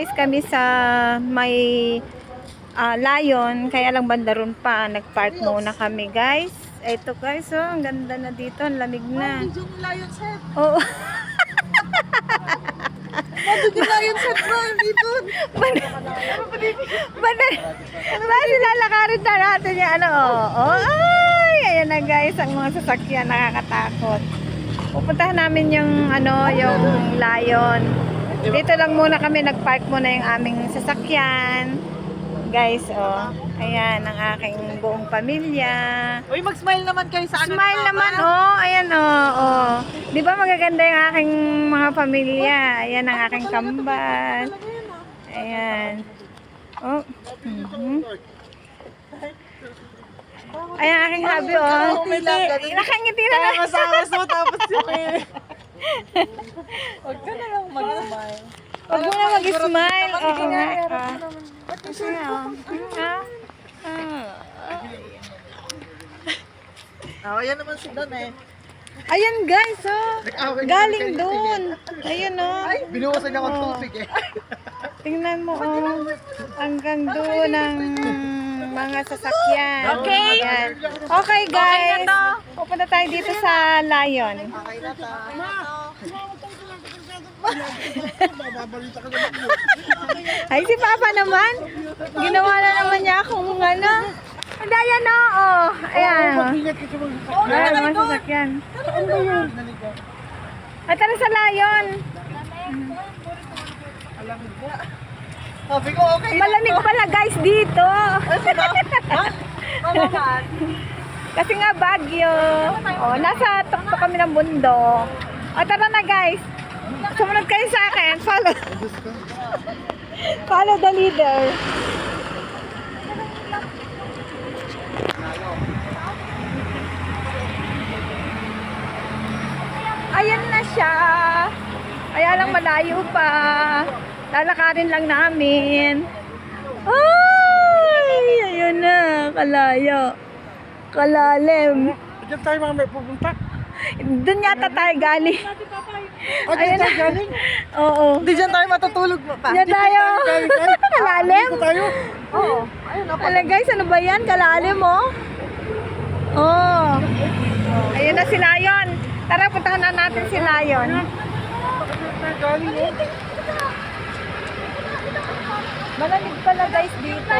guys kami sa may Lion, kaya lang bandaron pa. Nagpark muna kami guys. Ito guys, oh, ang ganda na dito, ang lamig na. Yung Lion set. Oo. Yung Lion set ba? Dito. Bakit lalakarin na natin yung ano, oh. Ay, ayan na guys, ang mga sasakyan, nakakatakot. Pupuntahan namin yung ano, yung Lion. Dito lang muna kami, nagpark muna yung aming sasakyan. Guys, oh. Ayan, ang aking buong pamilya. Uy, mag-smile naman kayo sa akin. Smile naman, oh. Ayan, oh, oh. Di ba magaganda yung aking mga pamilya? Ayan ang aking kambal. Ayan. Oh. Ayan ang aking hubby, oh. Nakangiti na lang. Kasama mo tapos yung Huwag ka na lang mag-smile. Huwag mo na mag-smile. Oo nga. Kasi nga, oh. Ayan naman si Don eh. Ayan guys, oh. Galing doon. Ayan, oh. Binuwasan ako ng Oh. tubig eh. Tingnan mo, oh. Hanggang doon ang mga sasakyan. Okay. Ayan. Okay, guys. Pupunta tayo dito sa Lion. Okay na to. Ay, si Papa naman. Ginawa na naman niya akong ano. Hindi, ayan, oh. Ayan, oh. Ayan, mga sasakyan. At tara sa Lion. Sabi ko okay. Malamig pala guys dito. Kasi nga Baguio. Oh, nasa tuktok kami ng bundok. O tara na guys. Sumunod kayo sa akin. Follow. Follow the leader. Ayan na siya. Kaya lang malayo pa. Lalakarin lang namin. Ay! Ayun na. Kalayo. Kalalim. Diyan tayo mga may pupunta. Doon yata tayo galing. Diyan tayo galing? Oo. Hindi dyan tayo matutulog pa. Diyan tayo. Kalalim? Dito tayo? Oo. Ayun na. Alam guys, ano ba yan? Kalalim mo? Oh. Ayun na si Lion. Tara, puntahan na natin si Lion. Galing eh. Malamig pala guys dito.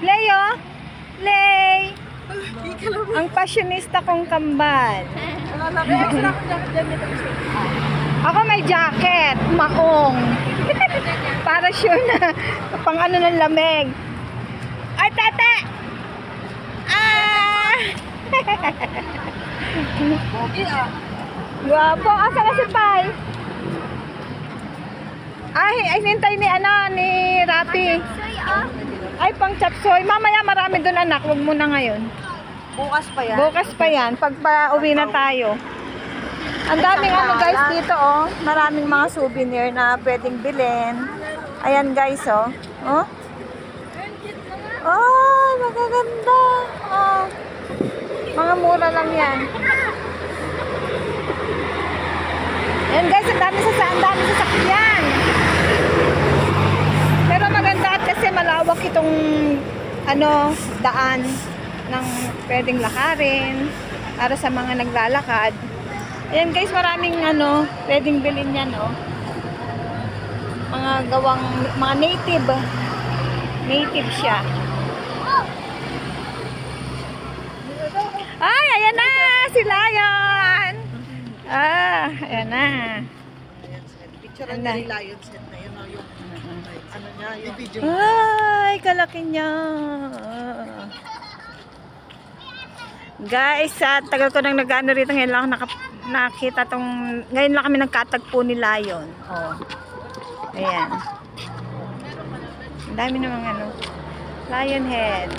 Leo! Lay! Ang passionista kong kambal. Ako may jacket, maong. Para sure na pang ano ng lamig. Ay, tete! Ah! Guwapo. Asa na si Pai? Ay, hinintay ni Rapi. Ay, pang chapsoy. Mamaya marami doon anak. Huwag muna ngayon. Bukas pa yan. Bukas pa yan. Pag pa-uwi na tayo. Ang daming ano guys dito, oh. Maraming mga souvenir na pwedeng bilhin. Ayan guys, oh. Oh. Oh, magaganda. Oh. Mga mura lang yan. Ayan guys, ang dami sasakyan. Pero maganda at kasi malawak itong ano, daan ng pwedeng lakarin para sa mga naglalakad. Ayan guys, maraming ano, pwedeng bilhin yan, oh. Mga gawang, mga native. Native siya. Ay, ayan na! Si Lion! Ah, ayan na. Picture ang ni Lion set na yun. Yung ano niya, yung video. Ay, kalaki niya. Guys, tagal ko nang nag-ano rito. Ngayon lang ako nakita tong, ngayon lang kami nagkatagpo ni Lion. Oh. Ayan. Ang dami namang ano. Lion head.